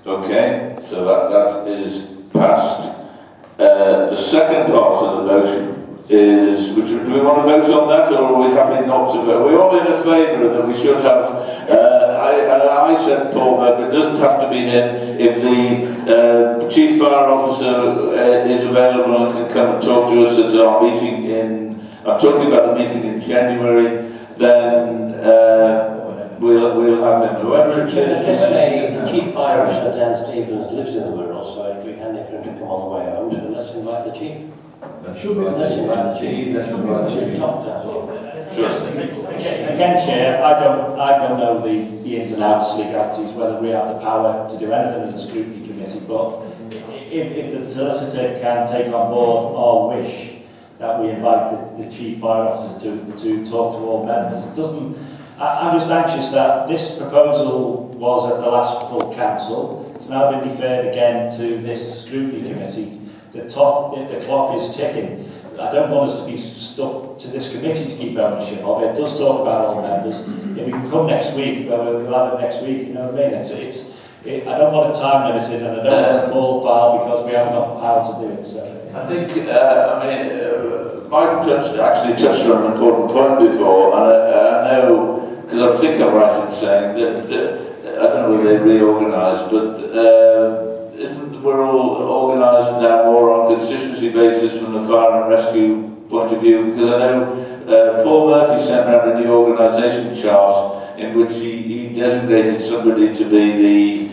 Okay, so that is passed. The second part of the motion is, do we want to vote on that, or are we happy not to vote? We're all in a favour that we should have, I said Paul, but it doesn't have to be him. If the Chief Fire Officer is available and can come and talk to us at our meeting I'm talking about the meeting in January, then we'll have him. Whoever it is. The Chief Fire Officer Dan Stevens lives in the Wirral, so it'd be handy for him to come all the way home, so let's invite the Chief. Let's invite the Chief. Again, Chair, I don't know the ins and outs, legalities, whether we have the power to do anything as a scrutiny committee, but if the solicitor can take on board our wish that we invite the Chief Fire Officer to talk to all members, it doesn't. I'm just anxious that this proposal was at the last full council. It's now been deferred again to this scrutiny committee. The clock is ticking. I don't want us to be stuck to this committee to keep ownership of it. It does talk about all members. If we can come next week, well, we'll have it next week, you know what I mean? I don't want a time limit in, and I don't want to fall foul because we haven't got the power to do it. So. I think, Mike actually touched on an important point before, and I know, because I think I'm right in saying that, I don't know whether they reorganised, but isn't the Wirral organised now more on constituency basis from the fire and rescue point of view? Because I know Paul Murphy sent around a new organisation chart in which he designated somebody to be the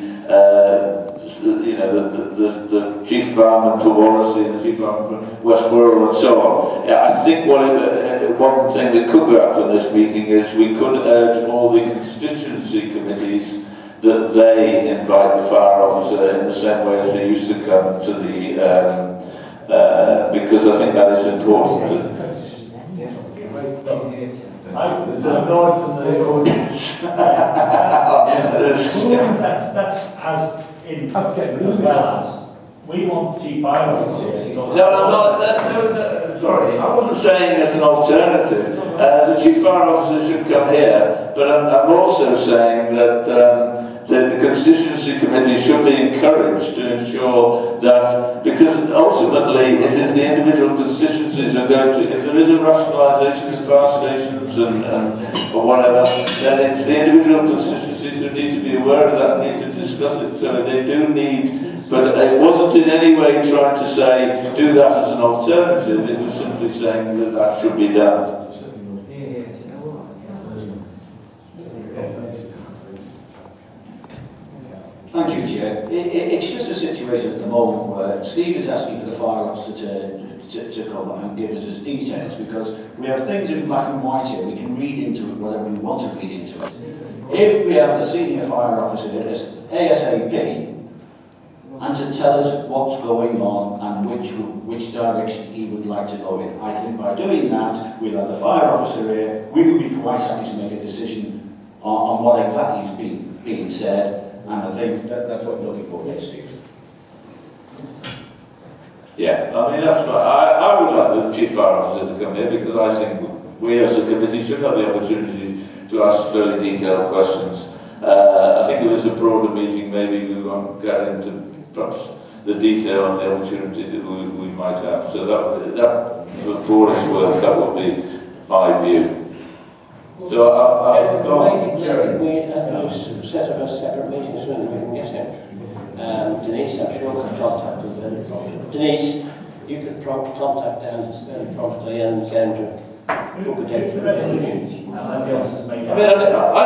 chief fireman for Wallasey and the chief fireman for West Wirral and so on. Yeah, I think one thing that could go out from this meeting is we could urge all the constituency committees that they invite the fire officer in the same way as they used to come to the because I think that is important. There's a nod from the audience. That's as in as well as we want Chief Fire Officer. No, sorry, I wasn't saying as an alternative. The Chief Fire Officer should come here, but I'm also saying that the constituency committee should be encouraged to ensure that, because ultimately it is the individual constituencies are going to, if there is a rationalisation of fire stations and or whatever, then it's the individual constituencies who need to be aware of that and need to discuss it. So they do need, but it wasn't in any way trying to say do that as an alternative, it was simply saying that that should be done. Thank you, Chair. It's just a situation at the moment where Steve is asking for the fire officer to come and give us his details, because we have things in black and white here. We can read into it whatever we want to read into it. If we have the senior fire officer as ASAP and to tell us what's going on and which direction he would like to go in, I think by doing that, we'll have the fire officer here. We will be quite happy to make a decision on what exactly is being said. And I think that's what we're looking for, yes, Steve. Yeah, I mean, that's what I would like the Chief Fire Officer to come here, because I think we as a committee should have the opportunity to ask fairly detailed questions. I think it was a broader meeting, maybe we won't get into perhaps the detail and the opportunity that we might have. So that for what it's worth, that would be my view. So we set up a separate meeting so that we can get him. Denise, I'm sure can contact him very promptly. Denise, you could contact Dan very promptly and send book a date for resolution. I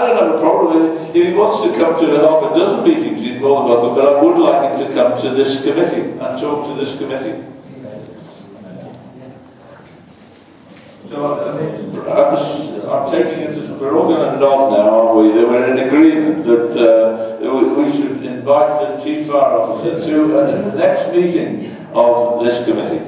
don't have a problem if he wants to come to half a dozen meetings. He's more than welcome, but I would like him to come to this committee and talk to this committee. So I'm taking it as we're all going to nod now, aren't we? That we're in agreement that we should invite the Chief Fire Officer to the next meeting of this committee.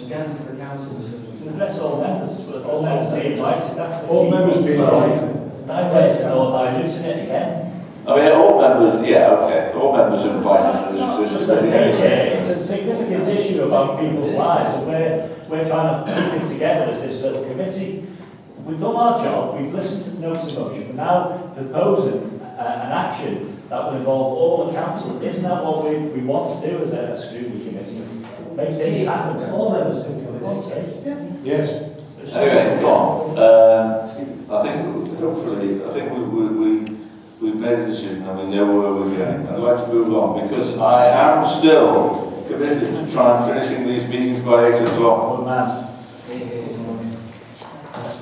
Again to the council to address all members, all members being invited. That's the all members being invited. I'm losing it again. I mean, all members, yeah, okay. All members are invited to this committee. It's a significant issue about people's lives, and we're trying to keep it together as this little committee. We've done our job, we've listened to the notes of motion, we're now proposing an action that would involve all the council. Isn't that what we want to do as a scrutiny committee? Make things happen. All members think of it. Yes. Anyway, come on. I think we've made a decision and we know where we're going. I'd like to move on because I am still committed to try and finishing these meetings by 8 o'clock. Good man.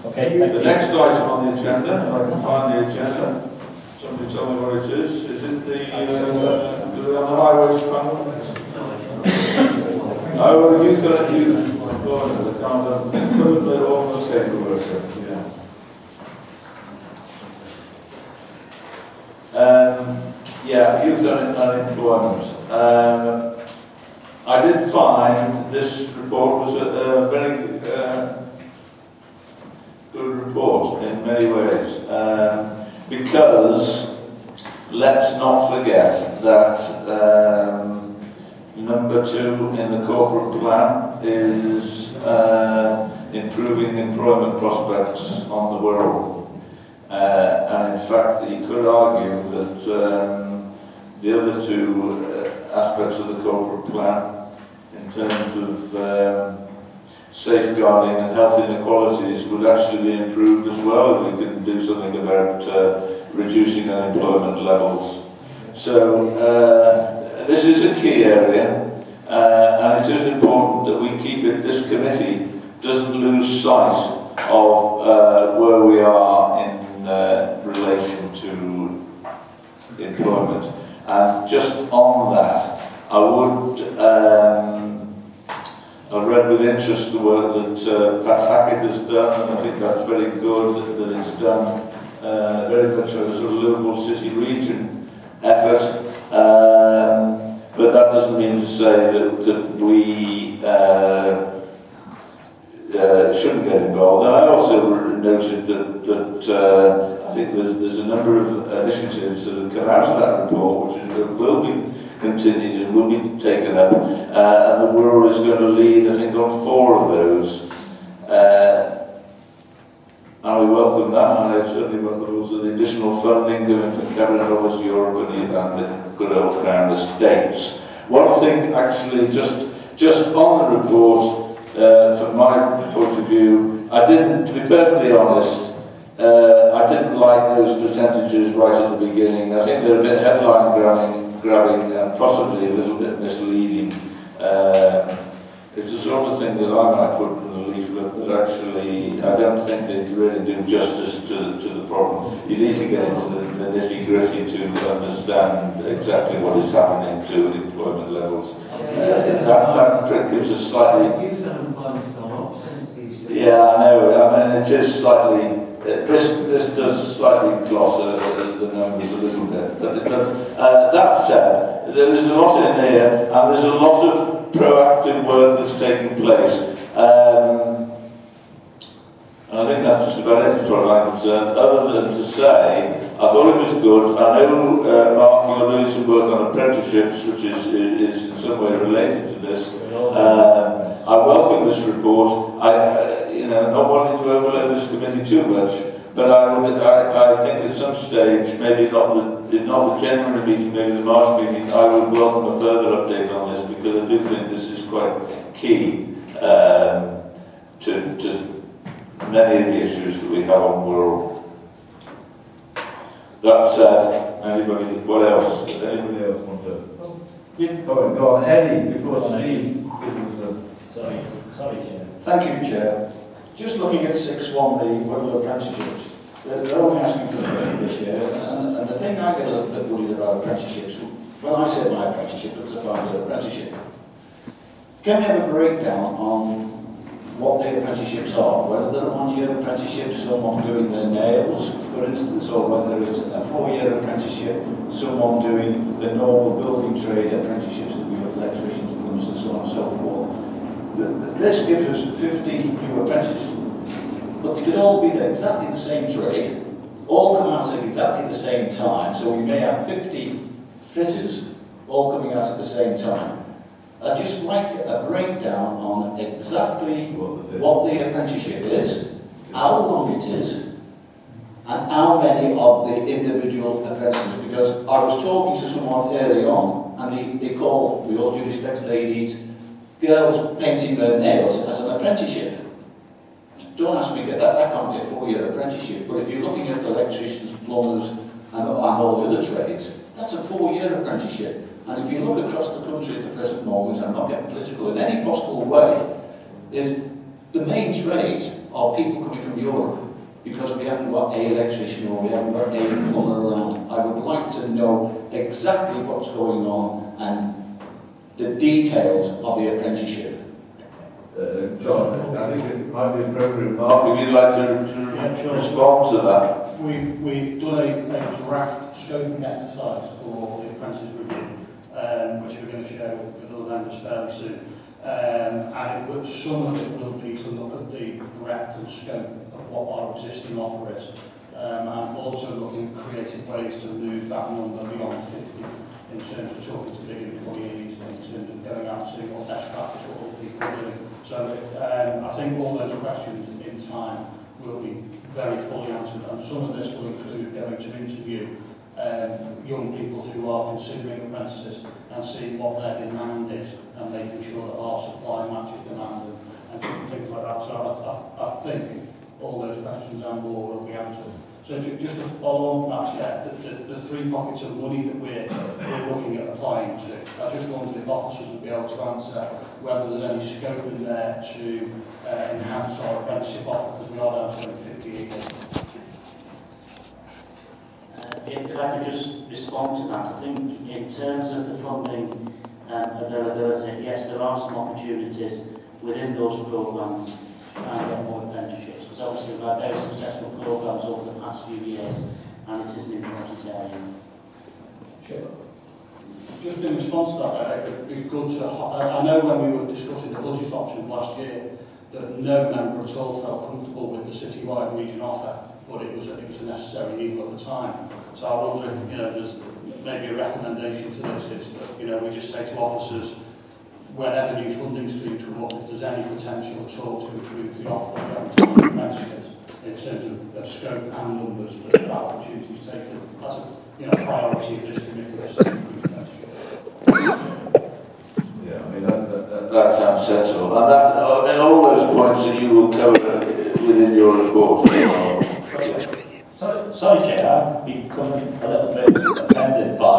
Okay, thank The you. next item on the agenda, and I can find the agenda. Somebody tell me what it is. Is it the on the highways panel? Oh, youth employment. The kind of almost safer worker. Yeah. Youth unemployment. I did find this report was a very good report in many ways, because let's not forget that number 2 in the corporate plan is improving employment prospects on the Wirral. And in fact, you could argue that the other 2 aspects of the corporate plan, in terms of safeguarding and health inequalities, would actually be improved as well if we could do something about reducing unemployment levels. So this is a key area, and it is important that we keep it, this committee doesn't lose sight of where we are in relation to employment. And just on that, I would I read with interest the work that Pat Hackett has done, and I think that's very good that it's done very much a sort of local city region effort. But that doesn't mean to say that we shouldn't get involved. And I also noted that I think there's a number of initiatives that have come out of that report which will be continued and will be taken up, and the Wirral is going to lead, I think, on 4 of those. And we welcome that, and I certainly welcome also the additional funding coming from Cabinet Office Europe and the good old Crown Estates. One thing, actually, just on the report, from my point of view, I didn't, to be perfectly honest, I didn't like those percentages right at the beginning. I think they're a bit headline grabbing and possibly a little bit misleading. It's the sort of thing that I might put in the leaflet, but actually I don't think they really do justice to the problem. You need to get into the nitty-gritty to understand exactly what is happening to employment levels. That gives a slightly... Yeah, I know. I mean, it is slightly... This does slightly gloss the numbers a little bit. But that said, there's a lot in here, and there's a lot of proactive work that's taking place. And I think that's just about it as far as I'm concerned, other than to say, I thought it was good. I know, Mark, you're doing some work on apprenticeships, which is in some way related to this. I welcome this report. Not wanting to overload this committee too much, but I think at some stage, maybe not the January meeting, maybe the March meeting, I would welcome a further update on this, because I do think this is quite key to many of the issues that we have on Wirral. That said, what else? Anybody else want to? Go on, Eddie, before Steve. Sorry, Chair. Thank you, Chair. Just looking at 6.1, the Wirral apprenticeships, they're only asking for 50 this year, and the thing I get a little bit worried about apprenticeships, when I say my apprenticeship, it's a 5-year apprenticeship. Can we have a breakdown on what the apprenticeships are, whether they're 1-year apprenticeships, someone doing their nails, for instance, or whether it's a 4-year apprenticeship, someone doing the normal building trade apprenticeships that we have, electricians, plumbers, and so on and so forth. This gives us 50 new apprentices, but they could all be exactly the same trade, all come out at exactly the same time, so we may have 50 fitters all coming out at the same time. I'd just like a breakdown on exactly what the apprenticeship is, how long it is, and how many of the individual apprentices, because I was talking to someone early on, and they call, with all due respect, ladies, girls painting their nails as an apprenticeship. Don't ask me, that can't be a 4-year apprenticeship, but if you're looking at electricians, plumbers, and all the other trades, that's a 4-year apprenticeship. And if you look across the country at the present moment, and I'm not getting political in any possible way, is the main trades are people coming from Europe, because we haven't got an electrician or we haven't got a plumber around. I would like to know exactly what's going on and the details of the apprenticeship. John, I think it might be appropriate, Mark, if you'd like to respond to that. We've done a draft scoping exercise for the apprentice review, which we're going to share with other members fairly soon. And some of it will be to look at the breadth and scope of what our existing offer is, and also looking at creative ways to move that number beyond 50 in terms of talking to big employees, in terms of going out and seeing what best practice, what other people are doing. So I think all those questions in time will be very fully answered, and some of this will include going to interview young people who are considering apprentices and seeing what their demand is and making sure that our supply matches demand and different things like that. So I think all those questions and more will be answered. So just to follow on that, yeah, the 3 pockets of money that we're looking at applying to, I just wondered if officers would be able to answer whether there's any scope in there to enhance our apprenticeship offer, because we are down to 50 years. If I could just respond to that, I think in terms of the funding availability, yes, there are some opportunities within those programmes to try and get more apprenticeships, because obviously we've had very successful programmes over the past few years, and it is an important area. Sure. Just in response to that, it would be good to, I know when we were discussing the budget option last year, that no member at all felt comfortable with the citywide region offer, but it was a necessary evil at the time. So I wonder if, there's maybe a recommendation to this is that, we just say to officers, whenever new funding streams come up, if there's any potential at all to improve the offer, going to mention it in terms of scope and numbers for that opportunities taken. That's a priority of this committee. Yeah, I mean, that sounds sensible. And that, all those points that you will cover within your report. Sorry, Chair, I've become a little bit offended by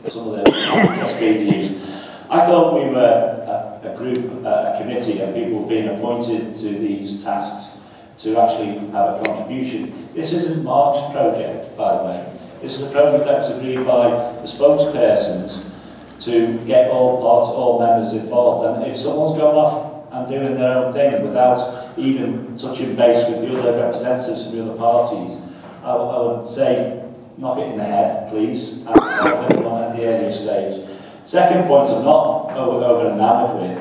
some of the views. I thought we were a group, a committee of people being appointed to these tasks to actually have a contribution. This isn't Mark's project, by the way. This is a project that was agreed by the spokespersons to get all members involved. And if someone's going off and doing their own thing without even touching base with the other representatives from the other parties, I would say knock it in the head, please, and I'll hit one at the earliest stage. Second point I'm not over enamoured with.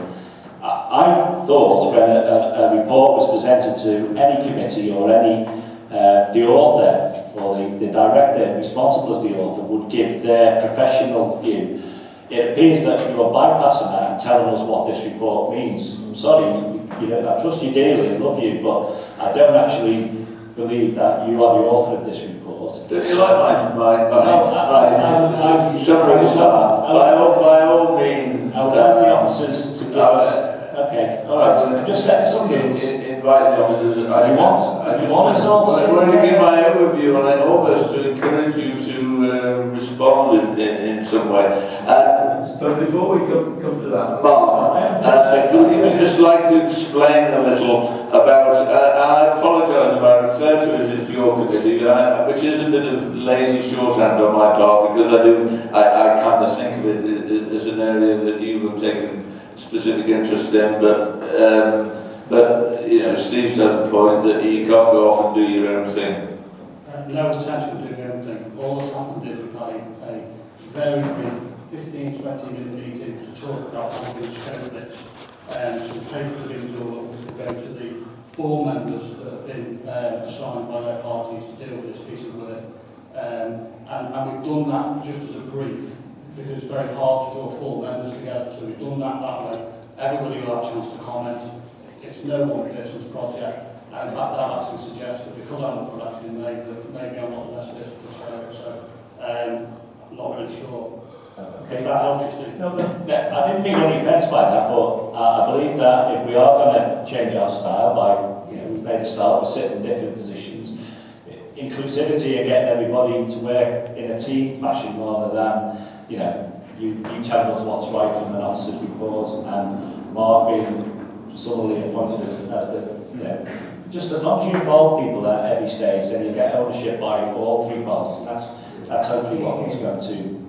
I thought when a report was presented to any committee or any the author or the director responsible as the author would give their professional view. It appears that you're bypassing that and telling us what this report means. I'm sorry, I trust you dearly and love you, but I don't actually believe that you are the author of this report. Don't you like my summary star? By all means. I would like the officers to give us. Okay, all right. Just set something. Invite the officers. You want us all to I want to give my overview on it, almost to encourage you to respond in some way. But before we come to that, Mark, could you just like to explain a little about, and I apologise if I refer to it as your committee, which is a bit of lazy shorthand on my part, because I kind of think of it as an area that you have taken specific interest in, but Steve says the point that you can't go off and do your own thing. No intention of doing everything. All that's happened is we've had a very brief 15-20 minute meeting to talk about how we scope this. Some papers have been drawn up to go to the 4 members that have been assigned by their parties to deal with this piece of work. And we've done that just as a brief, because it's very hard to draw 4 members together. So we've done that way. Everybody will have a chance to comment. It's no one person's project. And in fact, I've actually suggested, because I'm not for actually made, that maybe I'm not the best person for this area, so I'm not really sure. Okay, If that helps you, Steve. No, I didn't mean any offence by that, but I believe that if we are going to change our style by, we've made a start, we're sitting in different positions, inclusivity and getting everybody to work in a team fashion rather than, you telling us what's right from an officer's report and Mark being suddenly appointed as the, just as long as you involve people at every stage, then you get ownership by all three parties. That's hopefully what we're going to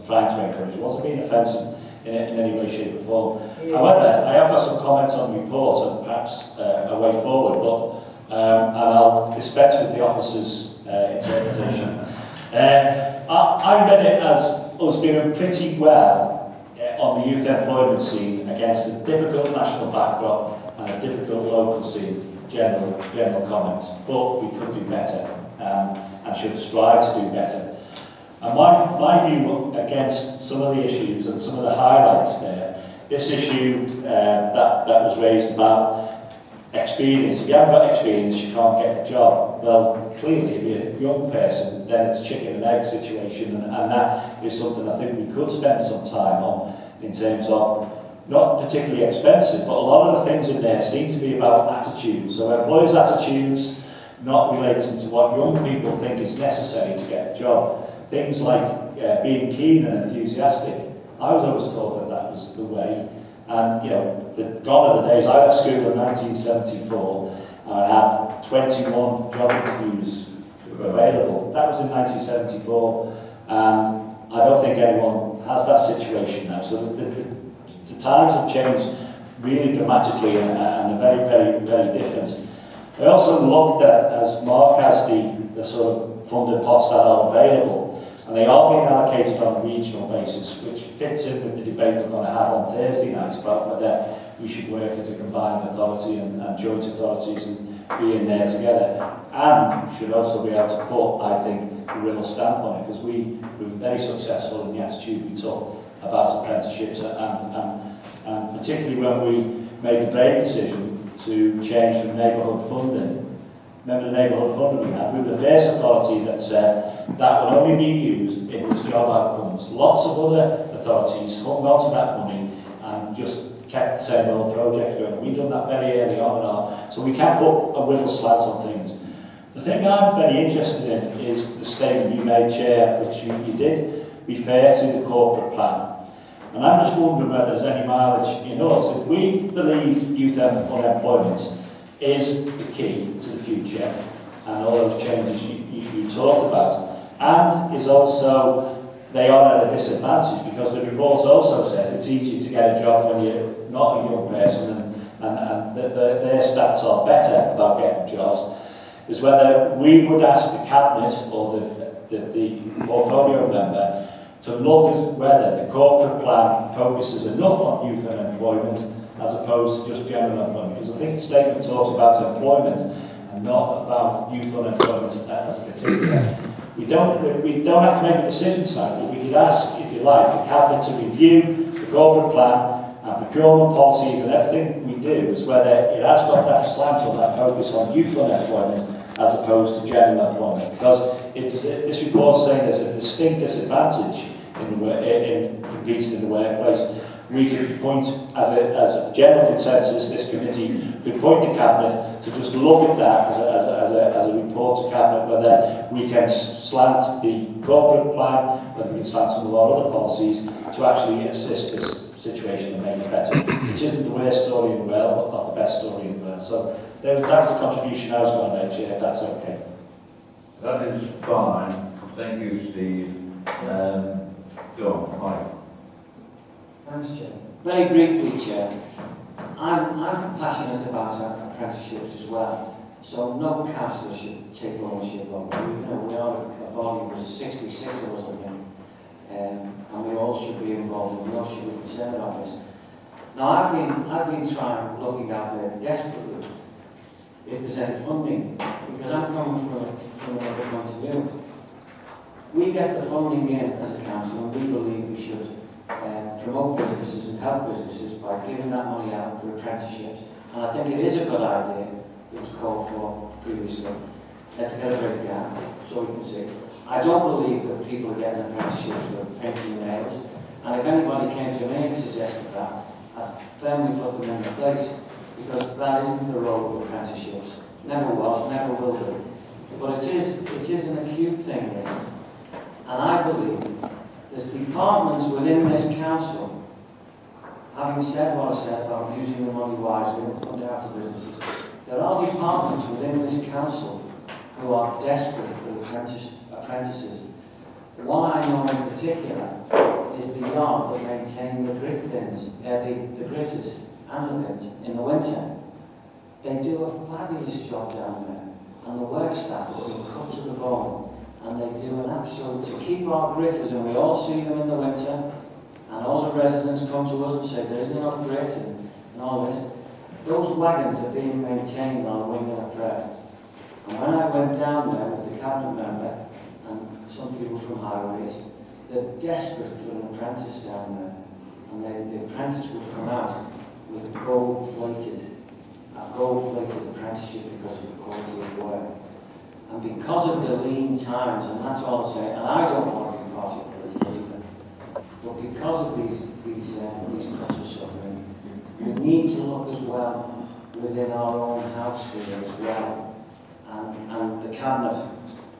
try to encourage. It wasn't being offensive in any way, shape or form. However, I have got some comments on the report and perhaps a way forward, but and I'll dispense with the officer's interpretation. I read it as us doing pretty well on the youth employment scene against a difficult national backdrop and a difficult local scene, general comments, but we could do better and should strive to do better. And my view against some of the issues and some of the highlights there, this issue that was raised about experience. If you haven't got experience, you can't get a job. Well, clearly, if you're a young person, then it's chicken and egg situation, and that is something I think we could spend some time on in terms of not particularly expensive, but a lot of the things in there seem to be about attitudes. So employers' attitudes, not relating to what young people think is necessary to get a job. Things like being keen and enthusiastic. I was always taught that was the way. And, gone are the days. I left school in 1974 and I had 21 job interviews available. That was in 1974, and I don't think anyone has that situation now. So the times have changed really dramatically and are very, very, very different. I also looked at, as Mark has the sort of funded pots that are available, and they are being allocated on a regional basis, which fits in with the debate we're going to have on Thursday night about whether we should work as a combined authority and joint authorities and be in there together. And should also be able to put, I think, the Wirral stamp on it, because we were very successful in the attitude we took about apprenticeships, and particularly when we made the brave decision to change from neighbourhood funding. Remember the neighbourhood funding we had? We were the first authority that said that will only be used if it's job outcomes. Lots of other authorities hung on to that money and just kept the same old project going. We've done that very early on, so we can't put a Wirral slant on things. The thing I'm very interested in is the statement you made, Chair, which you did refer to the corporate plan. And I'm just wondering whether there's any mileage in us. If we believe youth unemployment is the key to the future and all those changes you talked about, and is also they are at a disadvantage, because the report also says it's easier to get a job when you're not a young person and their stats are better about getting jobs, is whether we would ask the Cabinet or the portfolio member to look at whether the corporate plan focuses enough on youth unemployment as opposed to just general employment. Because I think the statement talks about employment and not about youth unemployment as a particular. We don't have to make a decision tonight, but we could ask, if you like, the Cabinet to review the corporate plan and procurement policies and everything we do, is whether it has got that slant or that focus on youth unemployment as opposed to general employment. Because if this report is saying there's a distinct disadvantage in competing in the workplace, we could point, as a general consensus, this committee could point the Cabinet to just look at that as a report to Cabinet, whether we can slant the corporate plan, whether we can slant some of our other policies to actually assist this situation and make it better, which isn't the worst story in the world, but not the best story in the world. So that's the contribution I was going to make, Chair, if that's okay. That is fine. Thank you, Steve. Go on, Mike. Thanks, Chair. Very briefly, Chair, I'm passionate about apprenticeships as well. So no councillor should take ownership of it. We are a body of 66 of us, I think, and we all should be involved and we all should be concerned about this. Now, I've been looking out there desperately if there's any funding, because I'm coming from another point of view. We get the funding in as a council, and we believe we should promote businesses and help businesses by giving that money out for apprenticeships. And I think it is a good idea that was called for previously. Let's get a breakdown so we can see. I don't believe that people are getting apprenticeships for painting nails, and if anybody came to me and suggested that, I'd firmly put them in their place, because that isn't the role of apprenticeships. Never was, never will be. But it is an acute thing, this. And I believe there's departments within this council, having said what I said about using the money wisely and putting it out to businesses, there are departments within this council who are desperate for apprentices. One I know in particular is the yard that maintain the grit bins, the gritters and the bins in the winter. They do a fabulous job down there, and the work staff have been cut to the bone, and they do an absolute, to keep our gritters, and we all see them in the winter, and all the residents come to us and say there isn't enough grit and all this. Those wagons are being maintained on a wing and a prayer. And when I went down there with the cabinet member and some people from Highways, they're desperate for an apprentice down there. And the apprentice would come out with a gold-plated apprenticeship because of the quality of work. And because of the lean times, and that's all I say, and I don't want to be part of political either, but because of these cuts of suffering, we need to look as well within our own house here as well, and the cabinet,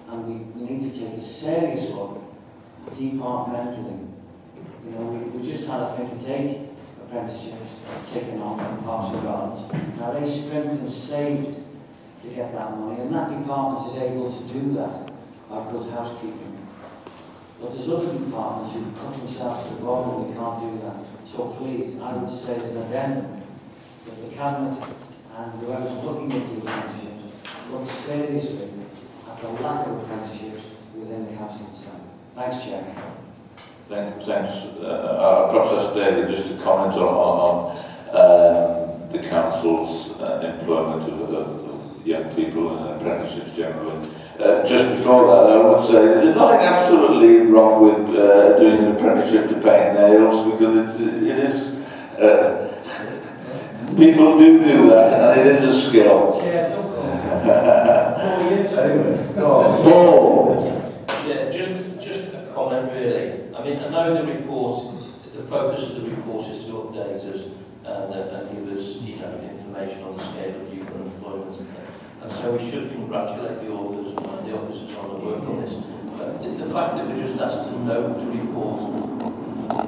and we need to take a serious look departmentally. You know, we just had, I think it's 8 apprenticeships taken on in Parks and Gardens. Now they scrimped and saved to get that money, and that department is able to do that by good housekeeping. But there's other departments who cut themselves to the bone and they can't do that. So please, I would say as an addendum that the cabinet and whoever's looking into the apprenticeships look seriously at the lack of apprenticeships within the council itself. Thanks, Chair. Thanks. Perhaps ask David just to comment on the council's employment of young people and apprenticeships generally. Just before that, I would say there's nothing absolutely wrong with doing an apprenticeship to paint nails, because it is people do that, and it is a skill. Paul. Yeah, just a comment really. I mean, I know the report, the focus of the report is to update us and give us, information on the scale of youth unemployment. And so we should congratulate the authors and the officers on the work on this. But the fact that we're just asked to note the report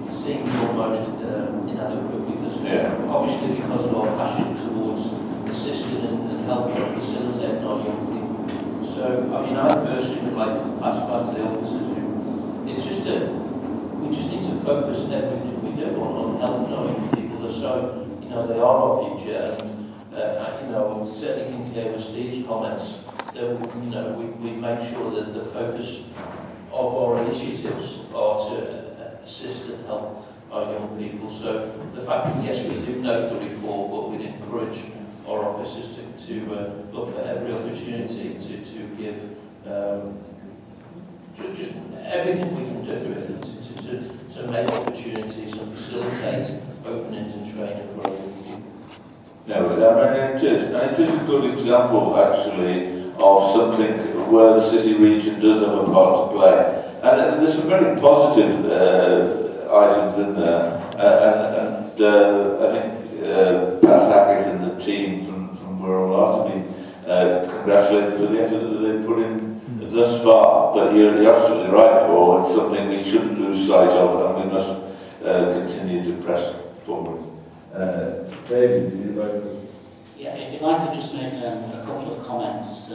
seems almost inadequate, because obviously because of our passion towards assisting and helping and facilitating our young people. So, I mean, I personally would like to pass back to the officers it's just we just need to focus everything we do on helping our young people. So, they are our future, and I certainly concur with Steve's comments that we make sure that the focus of our initiatives are to assist and help our young people. So the fact that yes, we do note the report, but we'd encourage our officers to look for every opportunity to give just everything we can do really, to make opportunities and facilitate openings and training for our young people. No, I mean it is a good example actually of something where the city region does have a part to play, and there's some very positive items in there, and I think Pat Hackett and the team from Wirral are to be congratulated for the effort that they've put in thus far. But you're absolutely right, Paul. It's something we shouldn't lose sight of, and we must continue to press forward. David, would you like to? Yeah, if I could just make a couple of comments,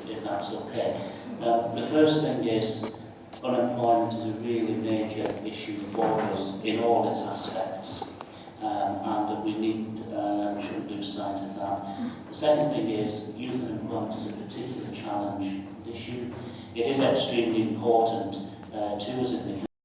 if that's okay. The first thing is unemployment is a really major issue for us in all its aspects, and we shouldn't lose sight of that. The second thing is youth unemployment is a particular challenge issue. It is extremely important to us in the